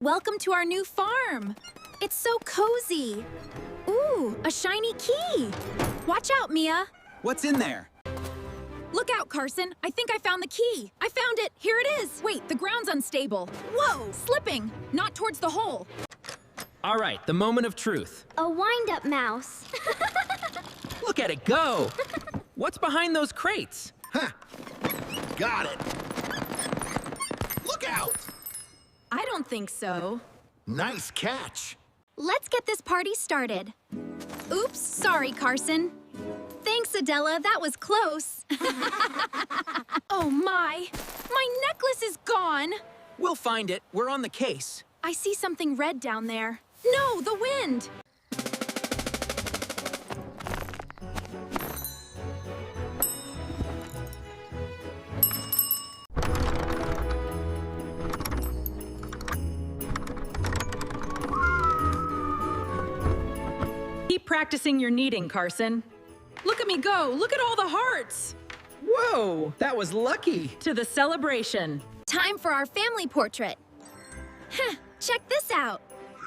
welcome to our new farm. It's so cozy. Ooh, a shiny key. Watch out, Mia. What's in there? Look out, Carson. I think I found the key. I found it. Here it is. Wait, the ground's unstable. Whoa, slipping. Not towards the hole. All right, the moment of truth. A wind-up mouse. Look at it go! What's behind those crates? Huh. Got it. Look out! I don't think so. Nice catch. Let's get this party started. Oops, sorry, Carson. Thanks, Adela. That was close. Oh, my necklace is gone. We'll find it. We're on the case. I see something red down there. No, the wind. Keep practicing your kneading, Carson. Look at me go! Look at all the hearts! Whoa, that was lucky. To the celebration. Time for our family portrait. Heh, check this out.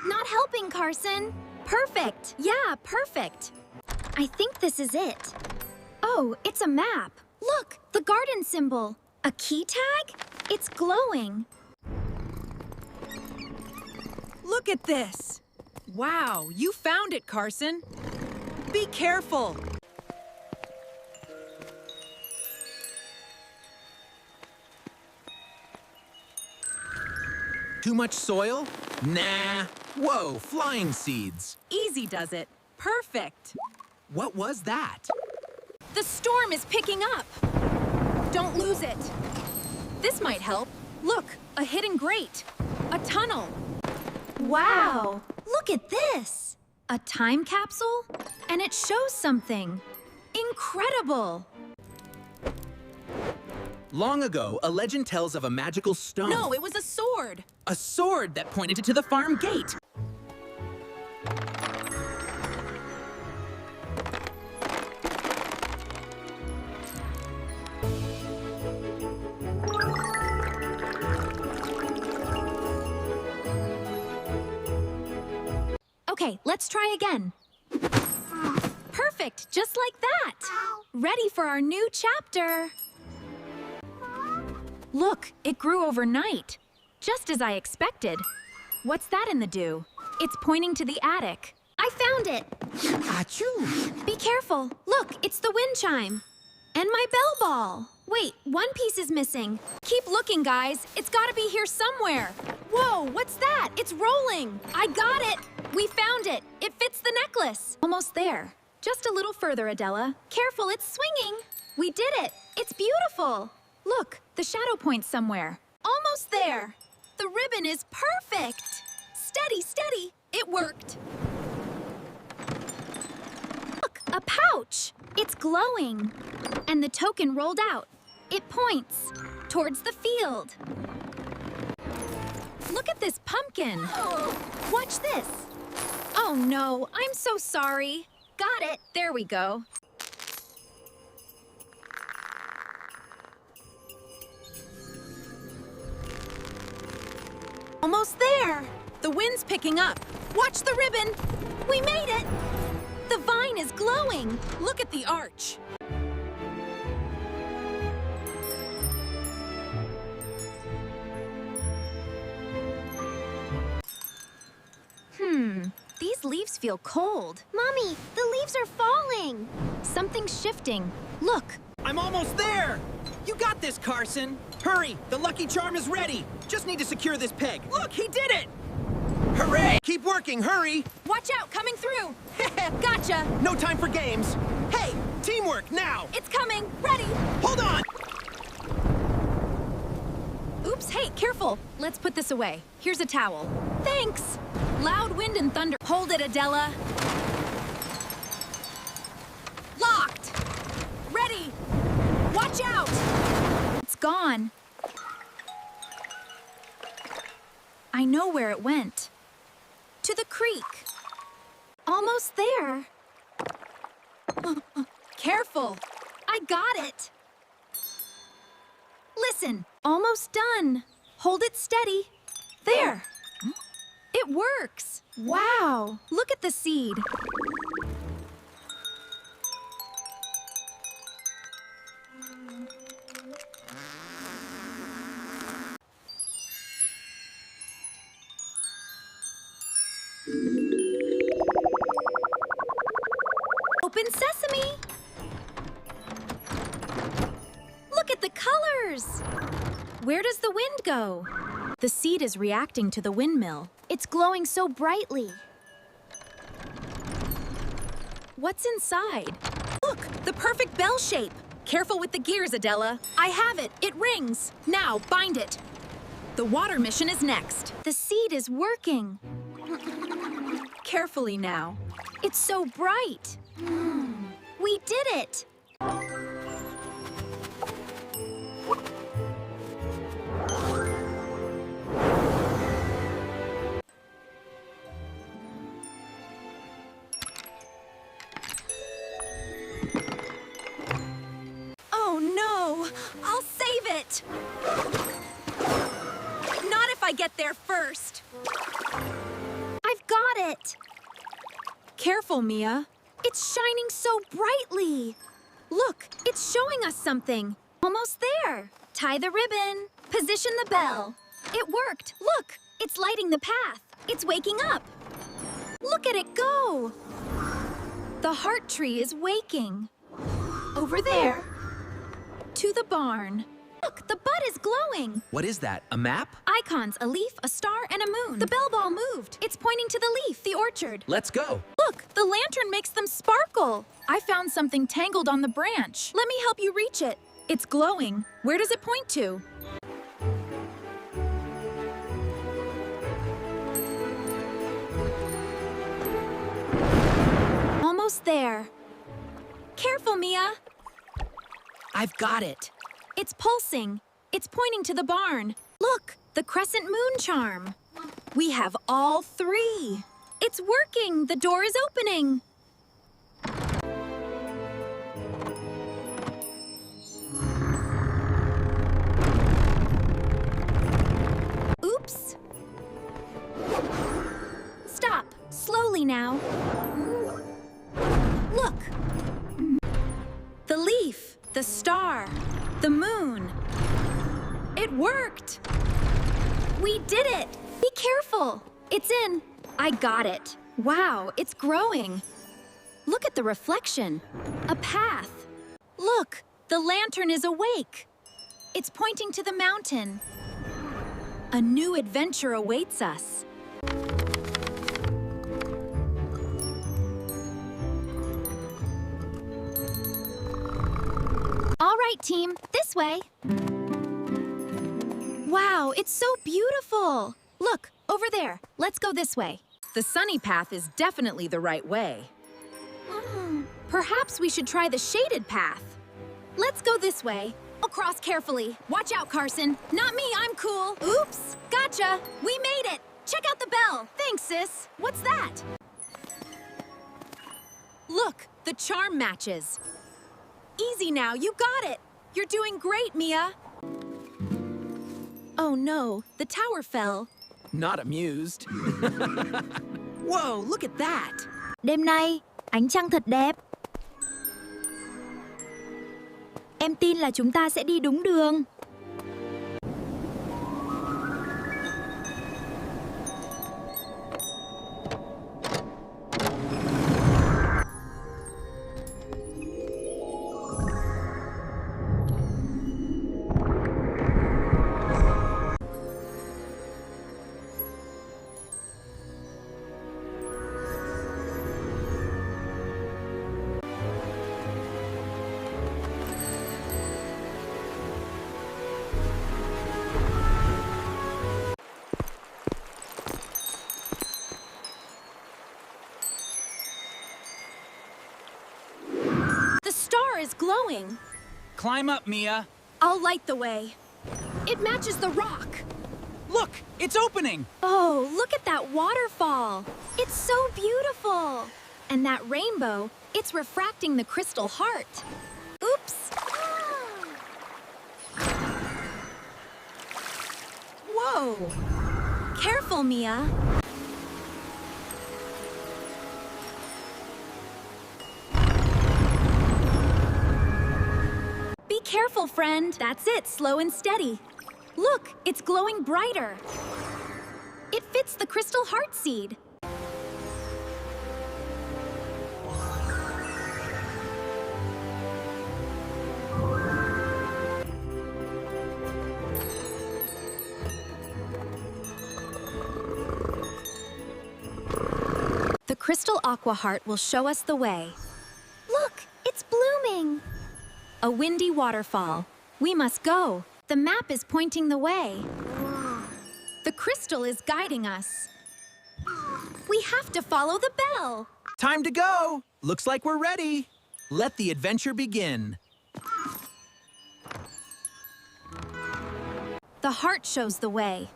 Not helping, Carson. Perfect. Yeah, perfect. I think this is it. Oh, it's a map. Look, the garden symbol. A key tag? It's glowing. Look at this. Wow, you found it, Carson. Be careful. Too much soil? Nah. Whoa, flying seeds. Easy does it. Perfect. What was that? The storm is picking up. Don't lose it. This might help. Look, a hidden grate. A tunnel. Wow, look at this. A time capsule? And it shows something. Incredible. Long ago, a legend tells of a magical stone. No, it was a sword. A sword that pointed to the farm gate. Okay, let's try again. Perfect, just like that. Ready for our new chapter. Look, it grew overnight. Just as I expected. What's that in the dew? It's pointing to the attic. I found it. Achoo! Be careful. Look, it's the wind chime. And my bell ball. Wait, one piece is missing. Keep looking, guys. It's gotta be here somewhere. Whoa, what's that? It's rolling. I got it. We found it. It fits the necklace. Almost there. Just a little further, Adela. Careful, it's swinging. We did it. It's beautiful. Look, the shadow points somewhere. Almost there. The ribbon is perfect. Steady, steady. It worked. Look, a pouch. It's glowing. And the token rolled out. It points towards the field. Look at this pumpkin. Watch this. Oh no, I'm so sorry. Got it. There we go. Almost there. The wind's picking up. Watch the ribbon. We made it. The vine is glowing. Look at the arch. These leaves feel cold. Mommy, the leaves are falling. Something's shifting. Look. I'm almost there! You got this, Carson! Hurry! The lucky charm is ready! Just need to secure this peg. Look, he did it! Hooray! Keep working, hurry! Watch out, coming through. Gotcha. No time for games! Hey, teamwork now! It's coming. Ready. Hold on! Oops, hey, careful. Let's put this away. Here's a towel. Thanks. Loud wind and thunder. Hold it, Adela. Locked. Ready. Watch out. It's gone. I know where it went. To the creek. Almost there. Careful. I got it. Listen, almost done. Hold it steady. There. works! Wow! Look at the seed. Open sesame! Look at the colors! Where does the wind go? The seed is reacting to the windmill. It's glowing so brightly. What's inside? Look, the perfect bell shape. Careful with the gears, Adela. I have it. It rings. Now, bind it. The water mission is next. The seed is working. Carefully now. It's so bright. We did it! Oh no! I'll save it! Not if I get there first. I've got it! Careful, Mia. It's shining so brightly. Look, it's showing us something. Almost there. Tie the ribbon. Position the bell. It worked. Look, It's lighting the path. It's waking up. look at it go. The heart tree is waking. Over there. To the barn. Look, the bud is glowing. What is that, a map? Icons, a leaf, a star, and a moon. The bell ball moved. It's pointing to the leaf, the orchard. Let's go. Look, the lantern makes them sparkle. I found something tangled on the branch. Let me help you reach it. It's glowing. Where does it point to? Almost there. Careful, Mia. I've got it. It's pulsing. It's pointing to the barn. Look, the crescent moon charm. We have all three. It's working. The door is opening. Oops. Stop. Slowly now. Look. The leaf, the star, the moon. It worked. We did it. Be careful. It's in. I got it. Wow, it's growing. Look at the reflection. A path. Look, the lantern is awake. It's pointing to the mountain. A new adventure awaits us. All right, team. This way. Wow, it's so beautiful. Look, over there. Let's go this way. The sunny path is definitely the right way. Perhaps we should try the shaded path. Let's go this way. I'll cross carefully. Watch out, Carson. Not me, I'm cool. Oops, gotcha. We made it. Check out the bell. Thanks, sis. What's that? Look, the charm matches. Easy now, you got it. You're doing great, Mia. Oh no, the tower fell. Not amused. Whoa, look at that. Đêm nay, ánh trăng thật đẹp. Em tin là chúng ta sẽ đi đúng đường. The star is glowing. Climb up, Mia. I'll light the way. It matches the rock. Look, it's opening. Oh, look at that waterfall. It's so beautiful. And that rainbow, it's refracting the crystal heart. Oops. Whoa. Careful, Mia. careful, friend. That's it, slow and steady. Look, it's glowing brighter. It fits the crystal heart seed. The crystal aqua heart will show us the way. Look, it's blooming. A windy waterfall. We must go. The map is pointing the way. The crystal is guiding us. We have to follow the bell. Time to go! Looks like we're ready. Let the adventure begin. The heart shows the way.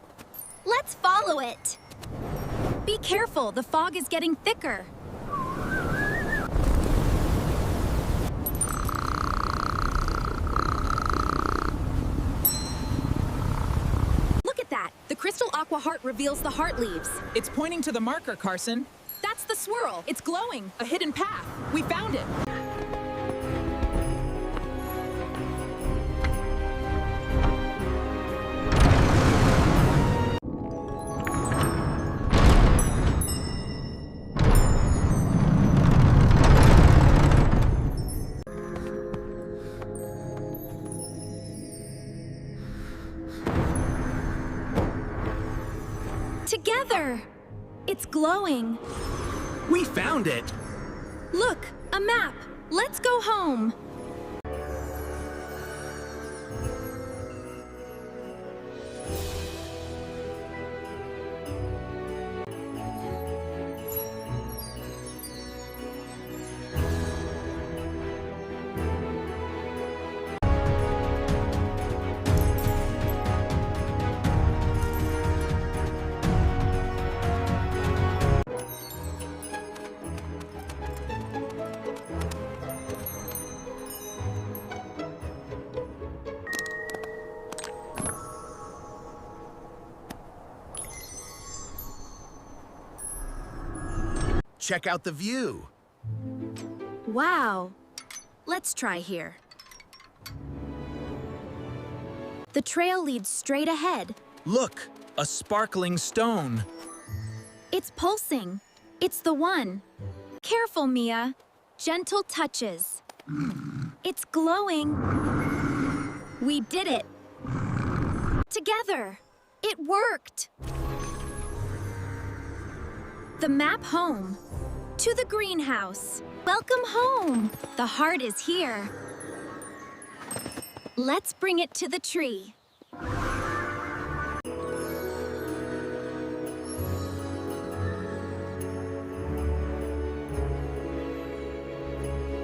Let's follow it. Be careful, the fog is getting thicker. Look at that! The crystal aqua heart reveals the heart leaves. It's pointing to the marker, Carson. That's the swirl. It's glowing. A hidden path. We found it. Together! It's glowing. We found it! Look, a map. Let's go home. Check out the view. Wow. Let's try here. The trail leads straight ahead. Look, a sparkling stone. It's pulsing. It's the one. Careful, Mia. Gentle touches. It's glowing. We did it. Together. It worked. The map home. To the greenhouse. Welcome home. The heart is here. Let's bring it to the tree.